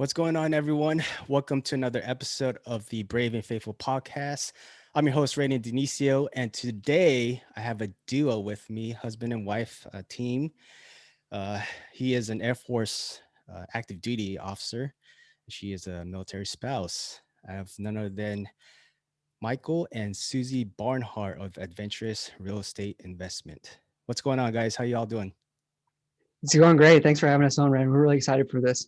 What's going on, everyone? Welcome to another episode of the Brave and Faithful podcast. I'm your host, Rainy Denicio, and today I have a duo with me, husband and wife team. Uh, he is an Air Force active duty officer. She is a military spouse. I have none other than Michael and Suzy Barnhart of Adventurous Real Estate Investment. What's going on, guys? How y'all doing? It's going great. Thanks for having us on, Ryan. We're really excited for this.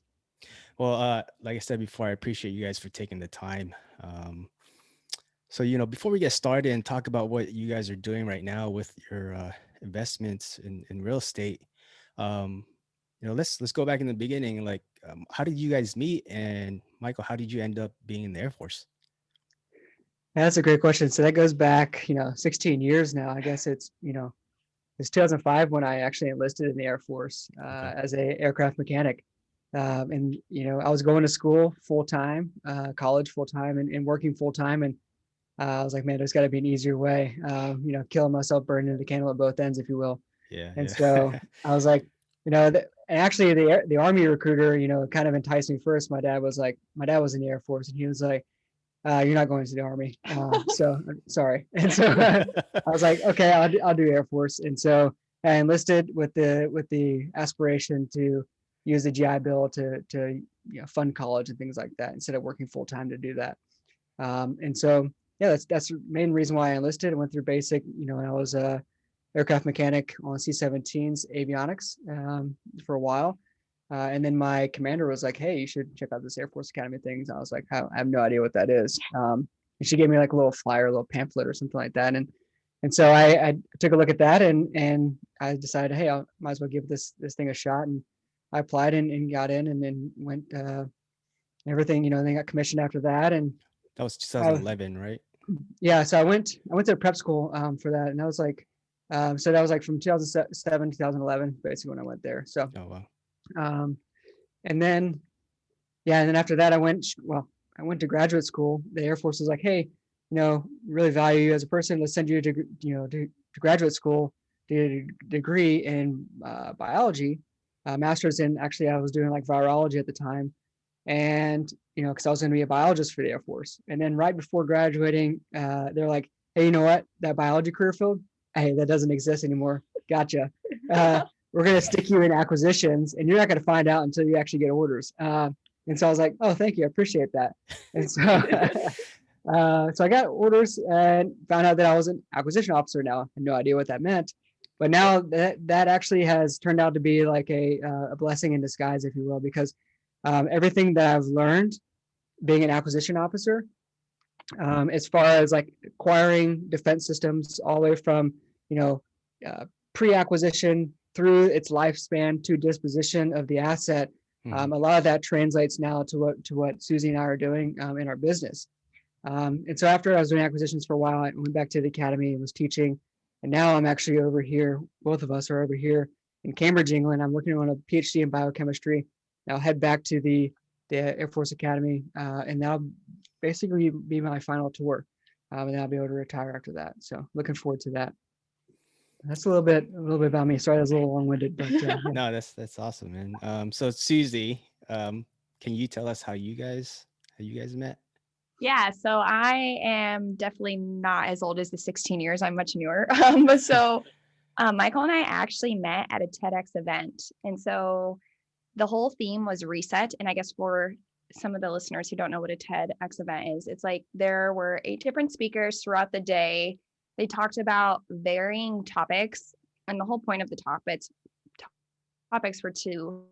Well, like I said before, I appreciate you guys for taking the time. So, before we get started and talk about what you guys are doing right now with your investments in real estate, um, let's go back in the beginning. Like, how did you guys meet? And Michael, how did you end up being in the Air Force? That's a great question. So that goes back, 16 years now. I guess it's 2005 when I actually enlisted in the Air Force Okay. as a aircraft mechanic. And I was going to school full time, college full time, and working full time. And I was like, man, there's got to be an easier way. Killing myself, burning the candle at both ends, if you will. Yeah, And yeah. so I was like, and actually the Army recruiter, kind of enticed me first. My dad was in the Air Force, and he was like, you're not going to the Army. So sorry. And so I was like, okay, I'll do Air Force. And so I enlisted with the aspiration to use the GI Bill to fund college and things like that instead of working full time to do that. And so yeah, that's the main reason why I enlisted. I went through basic, and I was a aircraft mechanic on C-17s avionics for a while. And then my commander was like, hey, you should check out this Air Force Academy things. I was like, I have no idea what that is. And she gave me like a little flyer, a little pamphlet or something like that. And so I took a look at that and I decided, hey, I might as well give this thing a shot. And I applied and got in and then went everything, then got commissioned after that. And That was I, 2011, right? yeah, so I went to prep school for that. And that was like, so that was like from 2007, 2011, basically when I went there. So, Oh, wow. um, and then yeah, and then after that, I went to graduate school. The Air Force was like, hey, really value you as a person. Let's send you to graduate school, to get a degree in biology, master's in, actually, I was doing like virology at the time. And, because I was going to be a biologist for the Air Force. And then right before graduating, they're like, hey, you know what? That biology career field, hey, that doesn't exist anymore. Gotcha. We're going to stick you in acquisitions, and you're not going to find out until you actually get orders. And so I was like, oh, thank you. I appreciate that. And so, so I got orders and found out that I was an acquisition officer now. I had no idea what that meant. But now that actually has turned out to be like a blessing in disguise, if you will, because everything that I've learned being an acquisition officer, as far as like acquiring defense systems, all the way from, you know, uh, pre-acquisition through its lifespan to disposition of the asset. Mhm. A lot of that translates now to what Suzy and I are doing in our business. And so after I was doing acquisitions for a while, I went back to the academy and was teaching. And now I'm actually over here. Both of us are over here in Cambridge, England. I'm working on a PhD in biochemistry. I'll head back to the Air Force Academy, and that'll basically be my final tour. And I'll be able to retire after that. So looking forward to that. That's a little bit about me. Sorry, that was a little long-winded, but yeah. No, that's awesome, man. So Susie, can you tell us how you guys met? Yeah, so I am definitely not as old as the 16 years. I'm much newer. Michael and I actually met at a TEDx event. And so the whole theme was reset. And I guess for some of the listeners who don't know what a TEDx event is, it's like there were 8 different speakers throughout the day. They talked about varying topics. And the whole point of the topics were to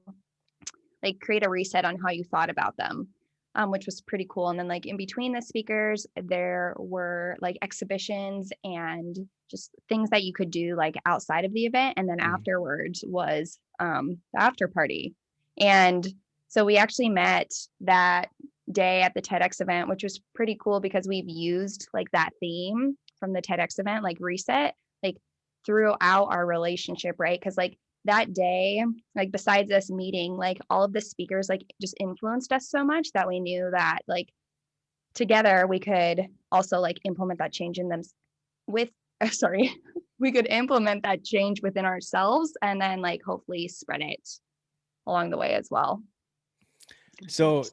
like create a reset on how you thought about them, which was pretty cool. And then like in between the speakers, there were like exhibitions and just things that you could do like outside of the event. And then Mhm. afterwards was the after party. And so we actually met that day at the TEDx event, which was pretty cool because we've used like that theme from the TEDx event, like reset, like throughout our relationship, right? Because like that day, like besides us meeting, like all of the speakers like just influenced us so much that we knew that like together we could also like implement that change in them with sorry, we could implement that change within ourselves and then like hopefully spread it along the way as well. So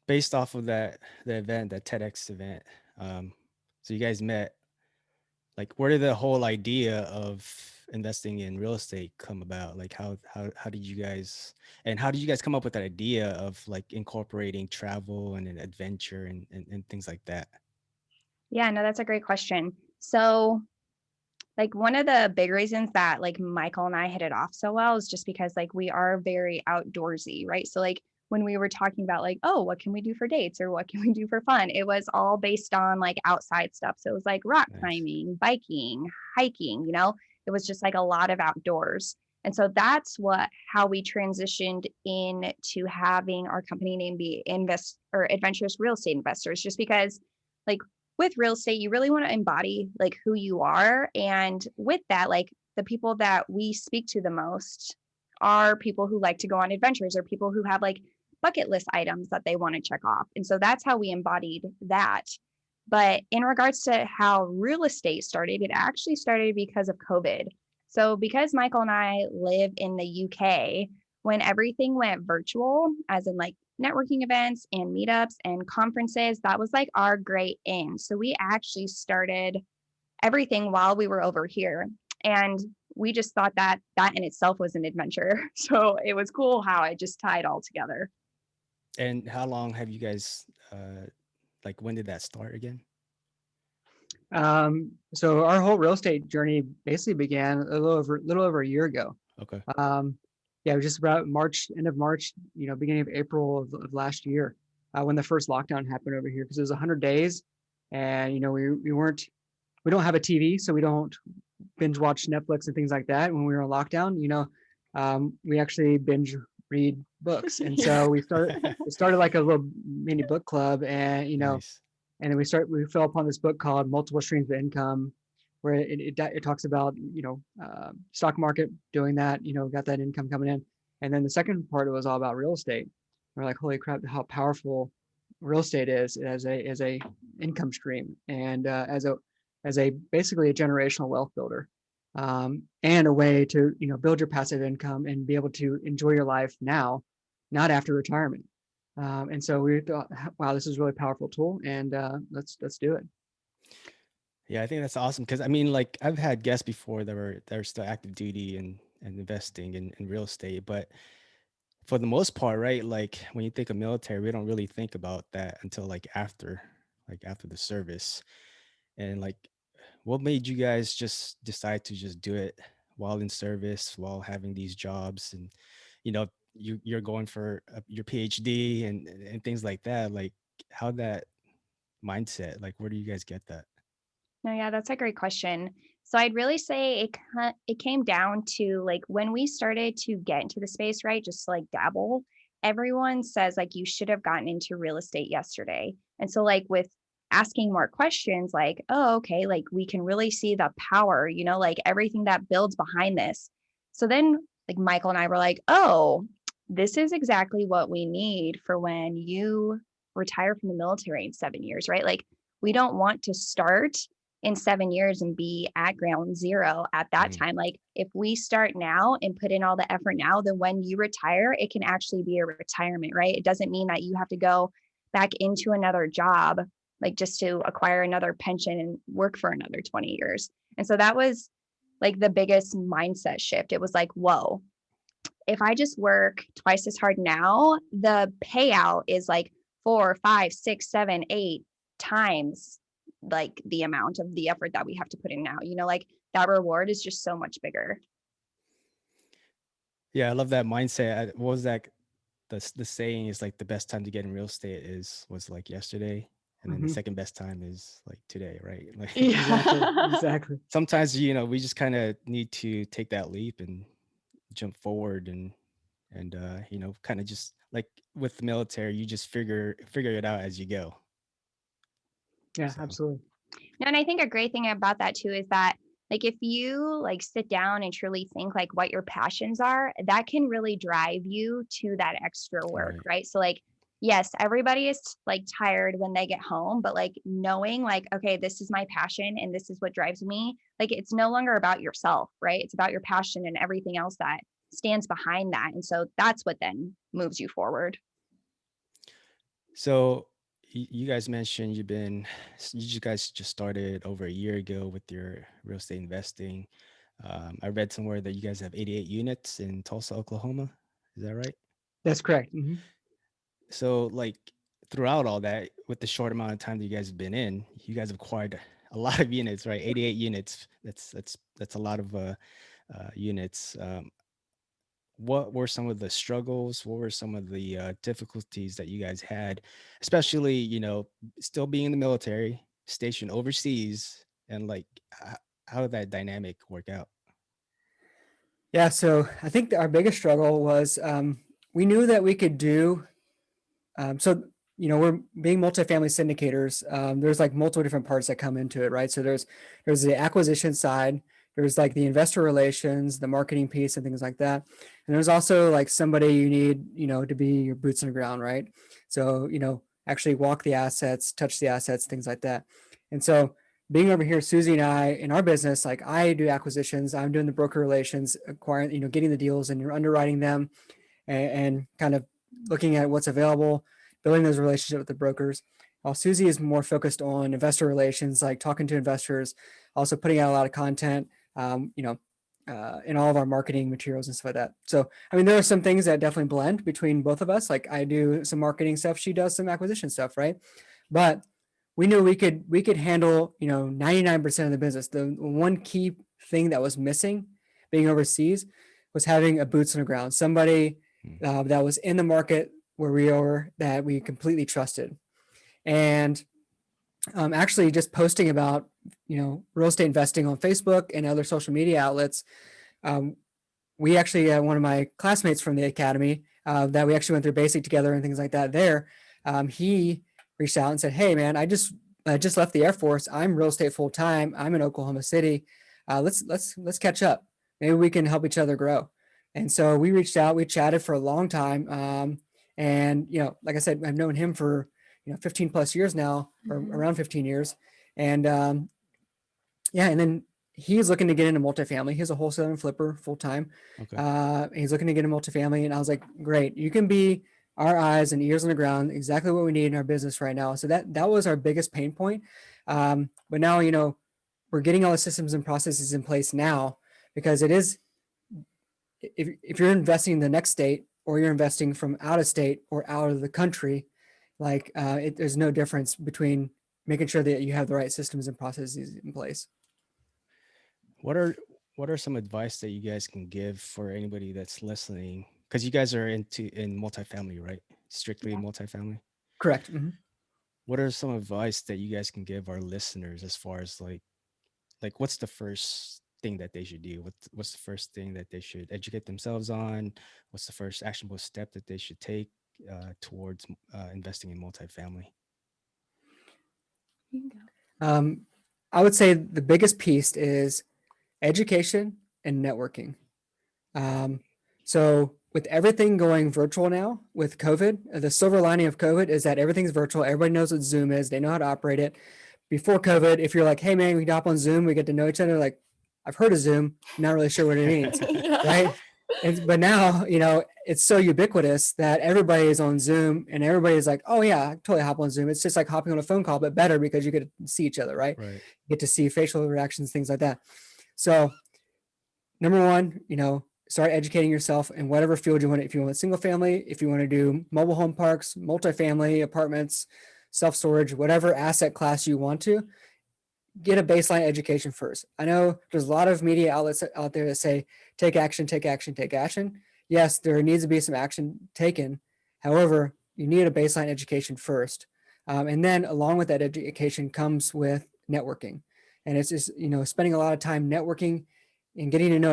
based off of the event, that TEDx event, um, so you guys met. Like, where did the whole idea of investing in real estate come about? Like, how did you guys, and how did you guys come up with that idea of like incorporating travel and an adventure and things like that? Yeah, no, that's a great question. So, like one of the big reasons that like Michael and I hit it off so well is just because like we are very outdoorsy, right? So like when we were talking about like, oh, what can we do for dates or what can we do for fun? It was all based on like outside stuff. So it was like rock Nice. climbing, biking, hiking, it was just like a lot of outdoors. And so that's how we transitioned into having our company name be Invest or Adventurous Real Estate Investors, just because like with real estate, you really want to embody like who you are. And with that, like the people that we speak to the most are people who like to go on adventures or people who have like bucket list items that they want to check off. And so that's how we embodied that. But in regards to how real estate started, it actually started because of COVID. So because Michael and I live in the UK, when everything went virtual, as in like networking events and meetups and conferences, that was like our great in. So we actually started everything while we were over here. And we just thought that that in itself was an adventure. So it was cool how it just tied all together. And how long have you guys, like, when did that start again? So our whole real estate journey basically began a little over a year ago. Okay. Yeah, it was just about March, end of March, beginning of April of last year, when the first lockdown happened over here, because it was 100 days, and we don't have a TV, so we don't binge watch Netflix and things like that. When we were on lockdown, we actually binge read books, and Yeah. so we started like a little mini book club, and Nice. and then we fell upon this book called Multiple Streams of Income, where it talks about stock market, doing that, got that income coming in, and then the second part was all about real estate. We're like, holy crap, how powerful real estate is as a income stream, and as a basically a generational wealth builder, and a way to build your passive income and be able to enjoy your life now, not after retirement. And so we thought, wow, this is a really powerful tool, and let's do it. Yeah, I think that's awesome because I mean, like, I've had guests before that are still active duty and investing in real estate, but for the most part, right? Like, when you think of military, we don't really think about that until like after the service. And like, what made you guys just decide to just do it while in service, while having these jobs, and you're going for your PhD and things like that? Like, how that mindset? Like, where do you guys get that? No, yeah, that's a great question. So I'd really say it came down to like when we started to get into the space, right? Just to, like dabble. Everyone says like you should have gotten into real estate yesterday. And so like with asking more questions like, oh, okay, like we can really see the power, like everything that builds behind this. So then like Michael and I were like, oh, this is exactly what we need for when you retire from the military in 7 years, right? Like we don't want to start in 7 years and be at ground zero at that Mm, time. Like if we start now and put in all the effort now, then when you retire, it can actually be a retirement, right? It doesn't mean that you have to go back into another job, like just to acquire another pension and work for another 20 years. And so that was like the biggest mindset shift. It was like, whoa, if I just work twice as hard now, the payout is like 4, 5, 6, 7, 8 times like the amount of the effort that we have to put in now. Like that reward is just so much bigger. yeah, I love that mindset. What was that? The saying is like the best time to get in real estate was like yesterday, and then the Hmm. second best time is like today, right? Like, Exactly, Yeah. exactly. sometimes we just kind of need to take that leap and jump forward and kind of just like with the military, you just figure it out as you go. Yeah, So absolutely. No, and I think a great thing about that too is that like if you like sit down and truly think like what your passions are, that can really drive you to that extra work, right. right? So like yes, everybody is like tired when they get home, but like knowing like okay, this is my passion and this is what drives me, like it's no longer about yourself, right? It's about your passion and everything else that stands behind that. And so that's what then moves you forward. So you guys mentioned you guys just started over a year ago with your real estate investing. I read somewhere that you guys have 88 units in Tulsa, Oklahoma. Is that right? That's correct. So like throughout all that, with the short amount of time that you guys have been in, you guys have acquired a lot of units, right? 88 units. That's a lot of units. What were some of the struggles? What were some of the difficulties that you guys had, especially still being in the military, stationed overseas, and like how did that dynamic work out? Yeah. So I think that our biggest struggle was we knew that we could do so, we're being multifamily syndicators. There's like multiple different parts that come into it, right? So there's the acquisition side, there's like the investor relations, the marketing piece, and things like that. And there's also like somebody you need, to be your boots on the ground, right? So, actually walk the assets, touch the assets, things like that. And so, being over here, Susie and I in our business, like I do acquisitions, I'm doing the broker relations, acquiring, getting the deals, and you're underwriting them and kind of looking at what's available, building those relationships with the brokers. While Susie is more focused on investor relations, like talking to investors, also putting out a lot of content, in all of our marketing materials and stuff like that. So, I mean, there are some things that definitely blend between both of us. Like I do some marketing stuff, she does some acquisition stuff, right? But we knew we could handle 99% of the business. The one key thing that was missing, being overseas, was having a boots on the ground, somebody Hmm. that was in the market where we are, that we completely trusted. And actually just posting about, real estate investing on Facebook and other social media outlets. Um, we actually had one of my classmates from the academy that we actually went through basic together and things like that there. He reached out and said, "Hey man, I just left the Air Force. I'm real estate full time. I'm in Oklahoma City. Let's catch up. Maybe we can help each other grow." And so we reached out. We chatted for a long time. And like I said, I've known him for 15 plus years now, or around 15 years. And yeah, and then he's looking to get into multifamily. He's a wholesaler and flipper full time. Okay. He's looking to get into multifamily, and I was like, "Great, you can be our eyes and ears on the ground, exactly what we need in our business right now." So that was our biggest pain point. But now we're getting all the systems and processes in place now, because it is, if you're investing in the next state, or you're investing from out of state or out of the country, like there's no difference between making sure that you have the right systems and processes in place. What are what are some advice that you guys can give for anybody that's listening? Because you guys are in multifamily, right? Strictly Yeah. multifamily. Correct. What are some advice that you guys can give our listeners as far as like what's the first thing that they should do? What's the first thing that they should educate themselves on? What's the first actionable step that they should take towards investing in multifamily? You can go. Um, I would say the biggest piece is education and networking. Um, so with everything going virtual now with COVID, the silver lining of COVID is that everything's virtual. Everybody knows what Zoom is. They know how to operate it. Before COVID, if you're like, "Hey man, we can hop on Zoom, we get to know each other," like, "I've heard of Zoom, not really sure what it means," Yeah. right? But now, it's so ubiquitous that everybody is on Zoom, and everybody's like, "Oh yeah, I totally hop on Zoom." It's just like hopping on a phone call, but better, because you get to see each other, right? Right. You get to see facial reactions, things like that. So number one, start educating yourself in whatever field you want. If you want single family, if you want to do mobile home parks, multifamily apartments, self storage, whatever asset class you want to, get a baseline education first. I know there's a lot of media outlets out there that say, "Take action, take action, take action." Yes, there needs to be some action taken. However, you need a baseline education first. And then along with that education comes with networking. And it's just, spending a lot of time networking and getting to know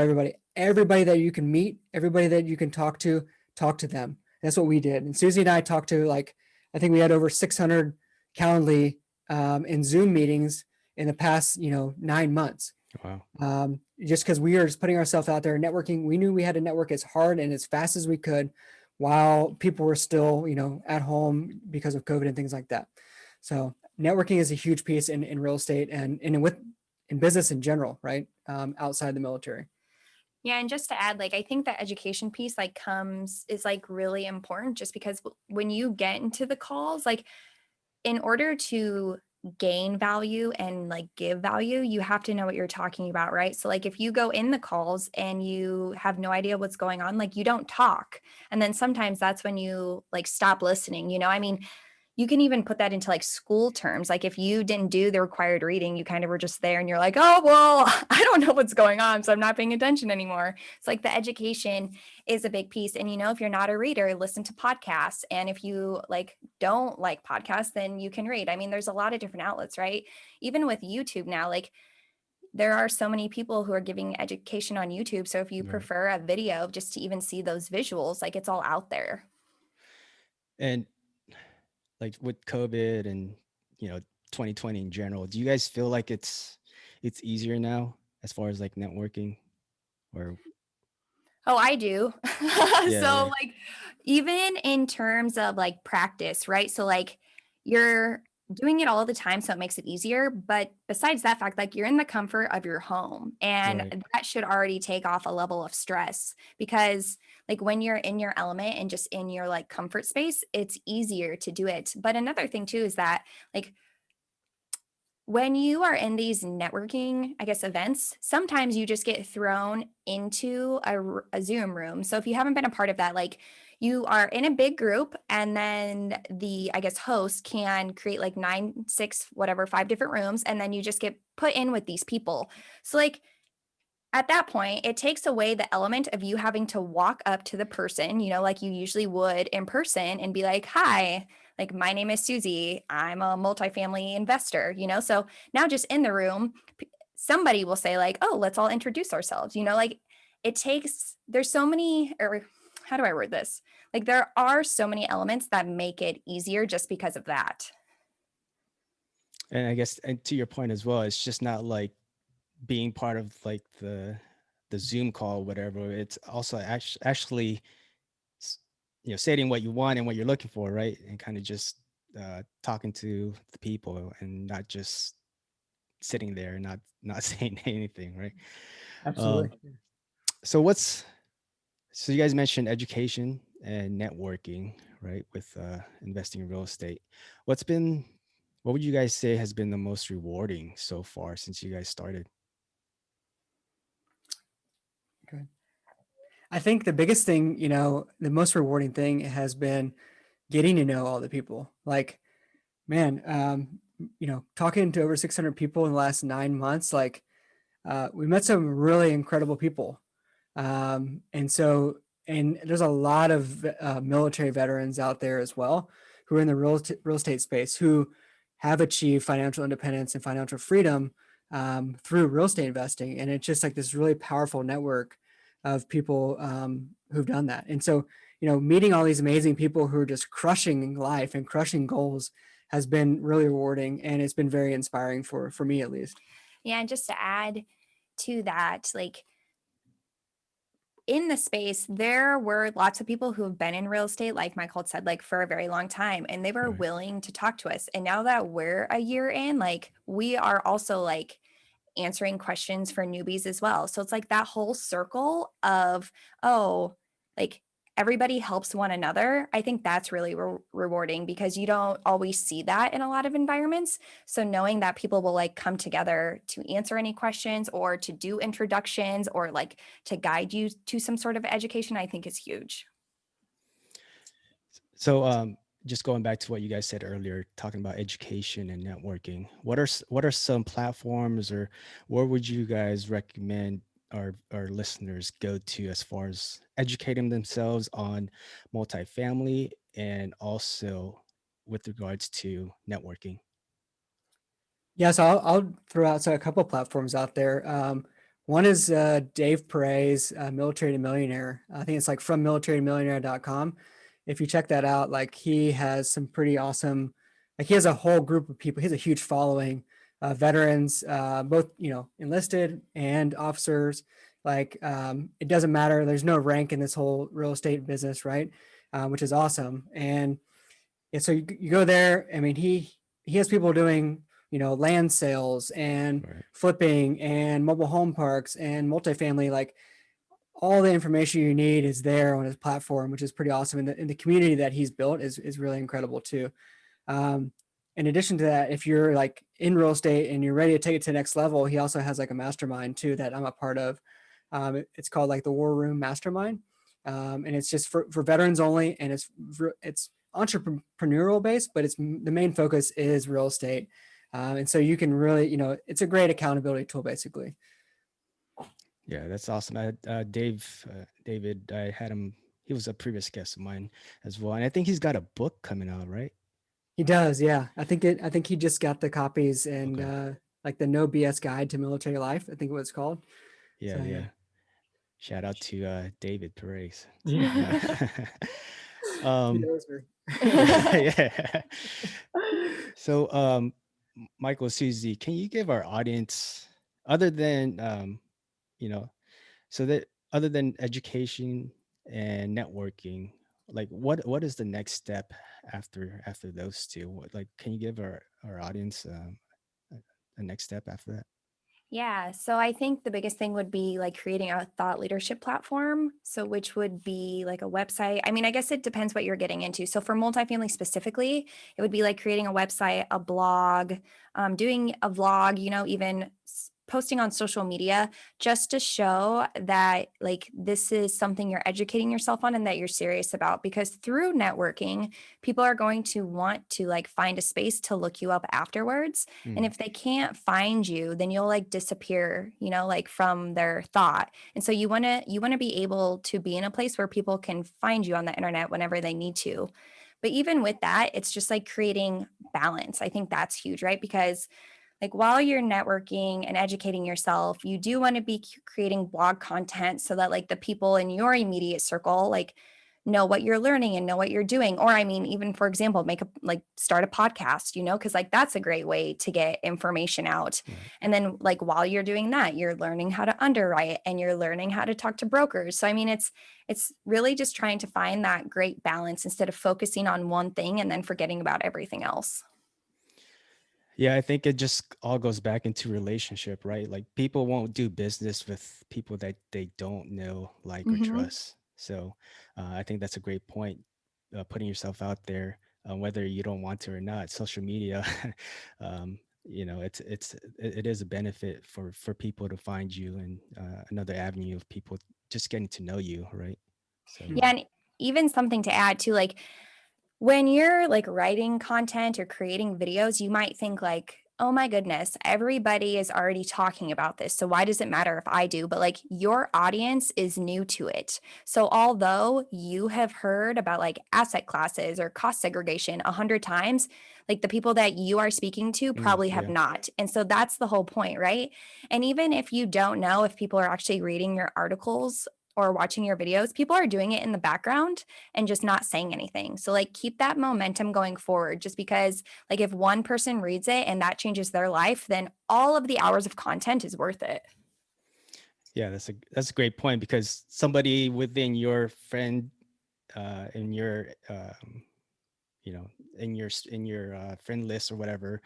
everybody that you can meet, everybody that you can talk to them. That's what we did. And Susie and I talked to, like, I think we had over 600 Calendly in Zoom meetings in the past 9 months, Wow. just because we are just putting ourselves out there networking. We knew we had to network as hard and as fast as we could while people were still at home because of COVID and things like that. So networking is a huge piece in real estate and in business in general, right? Outside the military. Yeah, and just to add, like I think that education piece like is like really important just because when you get into the calls, like in order to gain value and like give value, you have to know what you're talking about, right? So like if you go in the calls and you have no idea what's going on, like you don't talk. And then sometimes that's when you like stop listening, you know? I mean, you can even put that into like school terms. Like if you didn't do the required reading, you kind of were just there and you're like, oh, well, I don't know what's going on. So I'm not paying attention anymore. It's like the education is a big piece. And, you know, if you're not a reader, listen to podcasts. And if you like don't like podcasts, then you can read. I mean, there's a lot of different outlets, right? Even with YouTube now, like there are so many people who are giving education on YouTube. So if you Right. prefer a video just to even see those visuals, like it's all out there. And like with COVID and, you know, 2020 in general, do you guys feel like it's easier now as far as like networking or Oh, I do. yeah, So, yeah, like, even in terms of like practice, right? So, like, you're doing it all the time, so it makes it easier. But besides that fact, like, you're in the comfort of your home, and right. that should already take off a level of stress because, like, when you're in your element and just in your like comfort space, it's easier to do it. But another thing, too, is that, like, when you are in these networking, I guess, events, sometimes you just get thrown into a Zoom room. So if you haven't been a part of that, like you are in a big group and then the, I guess, host can create like nine, six, whatever, five different rooms. And then you just get put in with these people. So like at that point, it takes away the element of you having to walk up to the person, you know, like you usually would in person and be like, hi, like my name is Suzy. I'm a multifamily investor, you know? So now just in the room, somebody will say, like, oh, let's all introduce ourselves, you know, like there's so many, or how do I word this? Like there are so many elements that make it easier just because of that. And I guess, and to your point as well, it's just not like being part of like the Zoom call, whatever. It's also actually s- you know, stating what you want and what you're looking for, right? And kind of just talking to the people and not just sitting there and not saying anything, right? Um, Absolutely. so so you guys mentioned education and networking, right? With investing in real estate. What's been what would you guys say has been the most rewarding so far since you guys started? Okay. I think the biggest thing, you know, the most rewarding thing has been getting to know all the people. Like, man, you know, talking to over 600 people in the last 9 months, like, we met some really incredible people. And so, and there's a lot of military veterans out there as well who are in the real estate space who have achieved financial independence and financial freedom through real estate investing. And it's just like this really powerful network of people who've done that. And so, you know, meeting all these amazing people who are just crushing life and crushing goals has been really rewarding, and it's been very inspiring for me at least. Yeah, and just to add to that, like in the space, there were lots of people who have been in real estate, like Michael said, like for a very long time, and they were Right. willing to talk to us. And now that we're a year in, like we are also like answering questions for newbies as well. So it's like that whole circle of, oh, like everybody helps one another. I think that's really rewarding because you don't always see that in a lot of environments. So knowing that people will like come together to answer any questions or to do introductions or like to guide you to some sort of education, I think is huge. So, just going back to what you guys said earlier, talking about education and networking, what are some platforms or where would you guys recommend our listeners go to as far as educating themselves on multifamily and also with regards to networking? Yeah, so I'll throw out a couple platforms out there. One is Dave Perez, Military to Millionaire. I think it's like from militarytomillionaire.com. If you check that out, like he has some pretty awesome, like he has a whole group of people. He has a huge following, veterans, both, you know, enlisted and officers. Like it doesn't matter. There's no rank in this whole real estate business, right? Which is awesome. And yeah, so you go there. I mean, he has people doing, you know, land sales and Right. flipping and mobile home parks and multifamily, like all the information you need is there on his platform, which is pretty awesome. And the community that he's built is really incredible too. Um, in addition to that, if you're like in real estate and you're ready to take it to the next level, he also has like a mastermind too that I'm a part of. It's called like the War Room Mastermind, and it's just for veterans only, and it's entrepreneurial based, but the main focus is real estate, and so you can really, it's a great accountability tool basically. Yeah, that's awesome. David, I had him. He was a previous guest of mine as well, and I think he's got a book coming out, right? He does, yeah. I think he just got the copies and Okay. like the No BS Guide to Military Life. I think what it's called. Yeah, So yeah. yeah. Shout out to David Perez. Yeah. He um, knows me. yeah, yeah. So, Michael, Suzy, can you give our audience, other than you know, so that other than education and networking, like what is the next step after those two? Like, can you give our audience a, a next step after that? Yeah. So I think the biggest thing would be like creating a thought leadership platform. So, which would be like a website. I mean, I guess it depends what you're getting into. So, for multifamily specifically, it would be like creating a website, a blog, doing a vlog, even posting on social media just to show that like this is something you're educating yourself on and that you're serious about. Because through networking, people are going to want to like find a space to look you up afterwards, and Mm, if they can't find you, then you'll like disappear, like from their thought. And so you want to be able to be in a place where people can find you on the internet whenever they need to. But even with that, it's just like creating balance. I think that's huge, right? Because like while you're networking and educating yourself, you do want to be creating blog content so that like the people in your immediate circle like know what you're learning and know what you're doing. Or I mean, even for example, start a podcast, because like that's a great way to get information out. right. And then like while you're doing that, you're learning how to underwrite and you're learning how to talk to brokers. So I mean, it's really just trying to find that great balance instead of focusing on one thing and then forgetting about everything else. Yeah, I think it just all goes back into relationship, right? Like people won't do business with people that they don't know, like, or Mm-hmm. trust. So I think that's a great point. Putting yourself out there, whether you don't want to or not. Social media, it is a benefit for people to find you, and another avenue of people just getting to know you, right? So Yeah, and even something to add to like when you're like writing content or creating videos, you might think like, oh my goodness, everybody is already talking about this. So why does it matter if I do? But like your audience is new to it. So although you have heard about like asset classes or cost segregation 100 times, like the people that you are speaking to probably have yeah. not. And so that's the whole point, right? And even if you don't know if people are actually reading your articles or watching your videos, people are doing it in the background and just not saying anything. So like keep that momentum going forward, just because like if one person reads it and that changes their life, then all of the hours of content is worth it. Yeah, that's a great point, because somebody within your friend, in your you know in your friend list or whatever,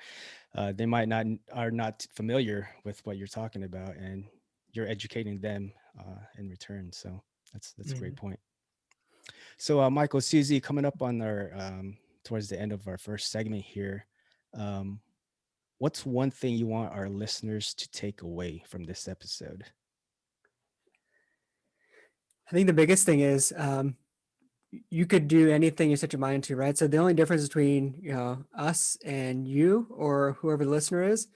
they might not are not familiar with what you're talking about, and you're educating them in return. So that's a great Mhm. point. So Michael, Suzy, coming up on our towards the end of our first segment here, um, what's one thing you want our listeners to take away from this episode? I think the biggest thing is you could do anything you set your mind to, right? So the only difference between us and you or whoever the listener is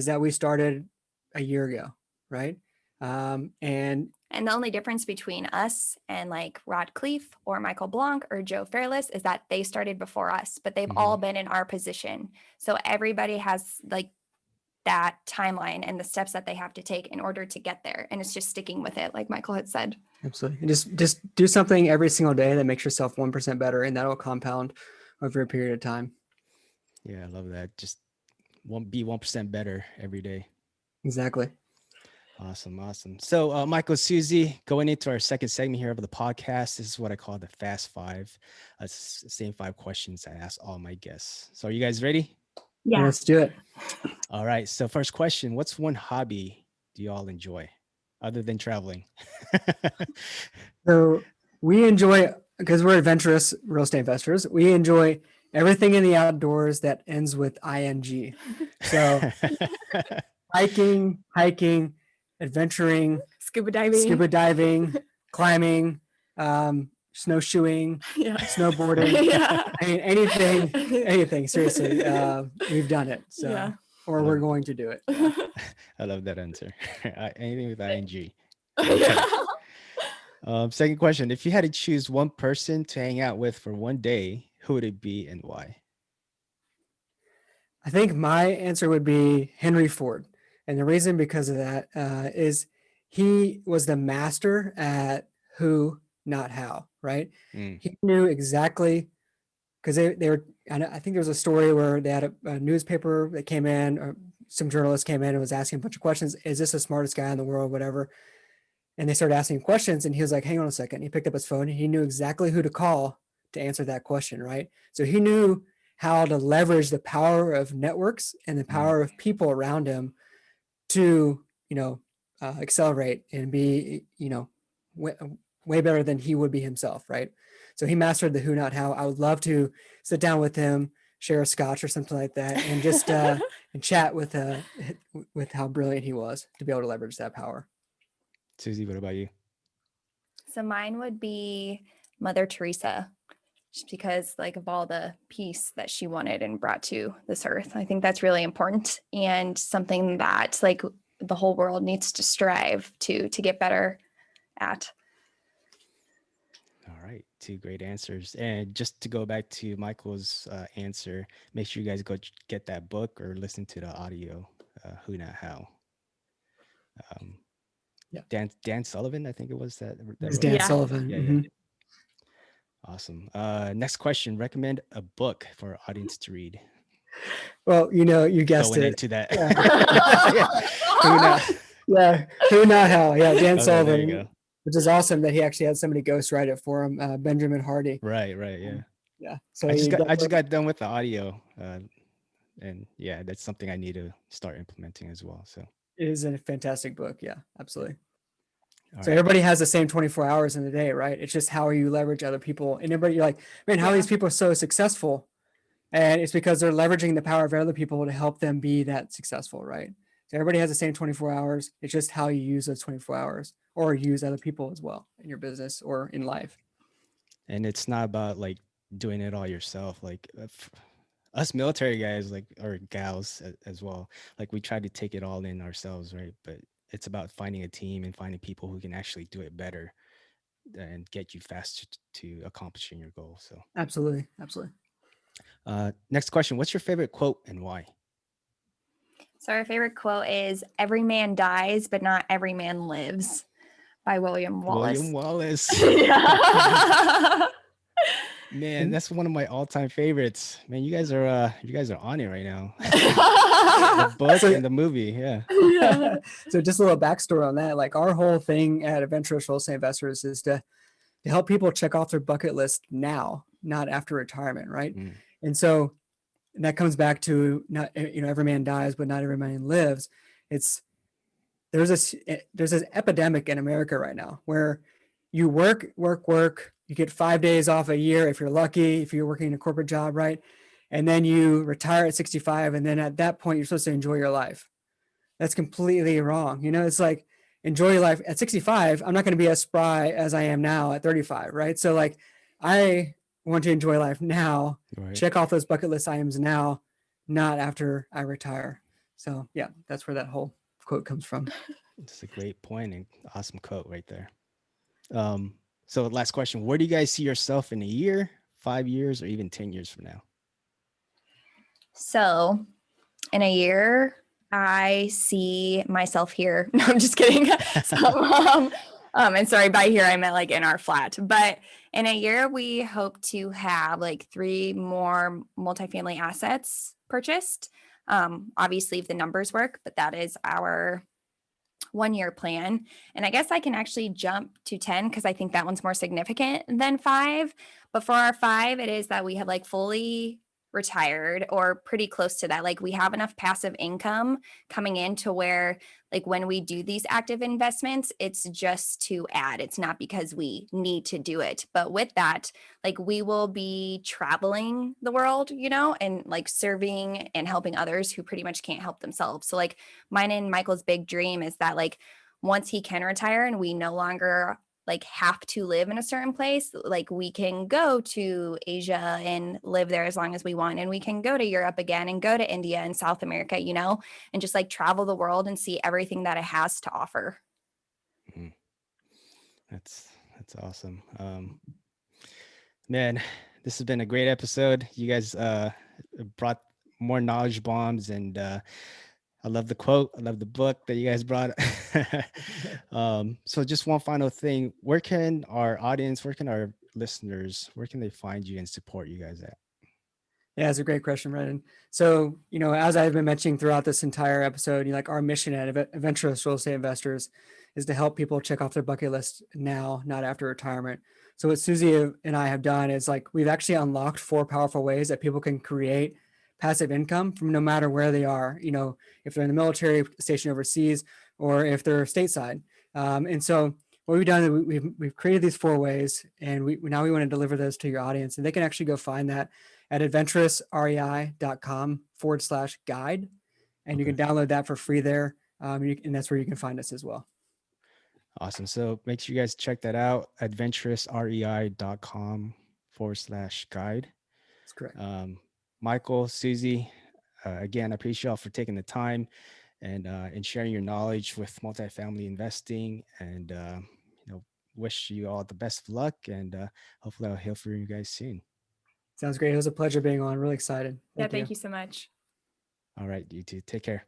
that we started a year ago, right? And And the only difference between us and like Rod Cleef or Michael Blanc or Joe Fairless is that they started before us, but they've Hmm. all been in our position. So everybody has like that timeline and the steps that they have to take in order to get there. And it's just sticking with it, like Michael had said. absolutely, and just do something every single day that makes yourself 1% better, and that'll compound over a period of time. Yeah, I love that. Just be 1% better every day. Exactly. Awesome, awesome. So, Michael, Suzy, going into our second segment here of the podcast, this is what I call the Fast Five. It's the same five questions I ask all my guests. So, are you guys ready? Yeah, Yeah. let's do it. All right. So, first question: what's one hobby do you all enjoy? other than traveling? So we enjoy, because we're adventurous real estate investors, we enjoy everything in the outdoors that ends with ing. So hiking, adventuring, Scuba diving. climbing, snowshoeing, Yeah. snowboarding. Yeah. I mean, anything. Seriously, we've done it. So, Yeah. or we're going to do it. Yeah. I love that answer. Anything with ing. Yeah. Second question: if you had to choose one person to hang out with for one day, who would it be and why? I think my answer would be Henry Ford. And the reason because of that is he was the master at who, not how, right? Mm, He knew exactly, because they were, I think there was a story where they had a newspaper that came in, or some journalist came in and was asking a bunch of questions. Is this the smartest guy in the world, whatever? And they started asking questions, and he was like, hang on a second. He picked up his phone and he knew exactly who to call to answer that question, right? So he knew how to leverage the power of networks and the mm. power of people around him to, accelerate and be, way, way better than he would be himself, right? So he mastered the who, not how. I would love to sit down with him, share a scotch or something like that, and just and chat with how brilliant he was to be able to leverage that power. Susie, what about you? So mine would be Mother Teresa, just because like of all the peace that she wanted and brought to this earth. I think that's really important and something that like the whole world needs to strive to get better at. All right, two great answers. And just to go back to Michael's answer, make sure you guys go get that book or listen to the audio, Who Not How. Um, Yeah. Dan Sullivan, I think it was that It's wrote Dan it. Yeah. Sullivan. Yeah, Mhm. yeah. Awesome. Next question: recommend a book for our audience to read. Well, you guessed Going it. into that. Yeah. Yeah. Who not? Yeah, who, not how. Yeah, Dan Okay, there you Sullivan, go. which is awesome that he actually had somebody ghostwrite it for him, Benjamin Hardy. Right, yeah. Yeah, so I just you got I just definitely, got done with the audio, and yeah, that's something I need to start implementing as well. So, it is a fantastic book. Yeah, absolutely. all So right. everybody has the same 24 hours in the day, right? It's just how you leverage other people. And everybody, you're like, man, how are Yeah. these people so successful? And it's because they're leveraging the power of other people to help them be that successful, right? So everybody has the same 24 hours. It's just how you use those 24 hours or use other people as well in your business or in life. And it's not about like doing it all yourself. Like us military guys, like or gals as well, like we try to take it all in ourselves, right? But it's about finding a team and finding people who can actually do it better and get you faster to accomplishing your goal. So, Absolutely. Absolutely. next question: what's your favorite quote and why? So our favorite quote is "Every man dies, but not every man lives" by William Wallace. William Wallace. Yeah. Man, And- that's one of my all-time favorites. Man, you guys are on it right now. The book and the movie, yeah. Yeah. So just a little backstory on that. Like our whole thing at Adventurous Real Estate Investors is to help people check off their bucket list now, not after retirement, right? Mm, And so that comes back to not, every man dies, but not every man lives. It's there's this epidemic in America right now where you work. You get 5 days off a year if you're lucky, if you're working a corporate job, right? And then you retire at 65, and then at that point you're supposed to enjoy your life. That's completely wrong. It's like enjoy your life at 65. I'm not going to be as spry as I am now at 35, right? So like I want to enjoy life now, right. check off those bucket list items now, not after I retire. So yeah, that's where that whole quote comes from. It's a great point and awesome quote right there. So last question: where do you guys see yourself in a year, 5 years, or even 10 years from now? So in a year, I see myself here. No, I'm just kidding. So, and sorry, by here I meant like in our flat. But in a year, we hope to have like 3 more multifamily assets purchased. Obviously, if the numbers work, but that is our 1-year plan. And I guess I can actually jump to 10 because I think that one's more significant than 5. But for our 5, it is that we have like fully retired or pretty close to that. Like we have enough passive income coming in to where like when we do these active investments, it's just to add. It's not because we need to do it. But with that, like we will be traveling the world, and like serving and helping others who pretty much can't help themselves. So like mine and Michael's big dream is that like once he can retire and we no longer like have to live in a certain place, like we can go to Asia and live there as long as we want, and we can go to Europe again and go to India and South America, and just like travel the world and see everything that it has to offer. Mhm. That's awesome. Man, this has been a great episode. You guys brought more knowledge bombs, and I love the quote. I love the book that you guys brought. So just one final thing. Where can our audience, where can our listeners, where can they find you and support you guys at? Yeah, it's a great question, Brendan. So, as I've been mentioning throughout this entire episode, like our mission at Adventurous Real Estate Investors is to help people check off their bucket list now, not after retirement. So what Suzy and I have done is like we've actually unlocked 4 powerful ways that people can create passive income from no matter where they are, if they're in the military, stationed overseas, or if they're stateside. And so what we've done is we've created these 4 ways, and now we want to deliver those to your audience, and they can actually go find that at adventurousrei.com/guide. And you Okay. can download that for free there. And that's where you can find us as well. Awesome. So make sure you guys check that out. adventurousrei.com/guide. That's correct. Michael, Suzy, again, I appreciate y'all for taking the time and sharing your knowledge with multifamily investing. And wish you all the best of luck. And hopefully, I'll hear from you guys soon. Sounds great. It was a pleasure being on. Really excited. Thank you so much. All right, you too. Take care.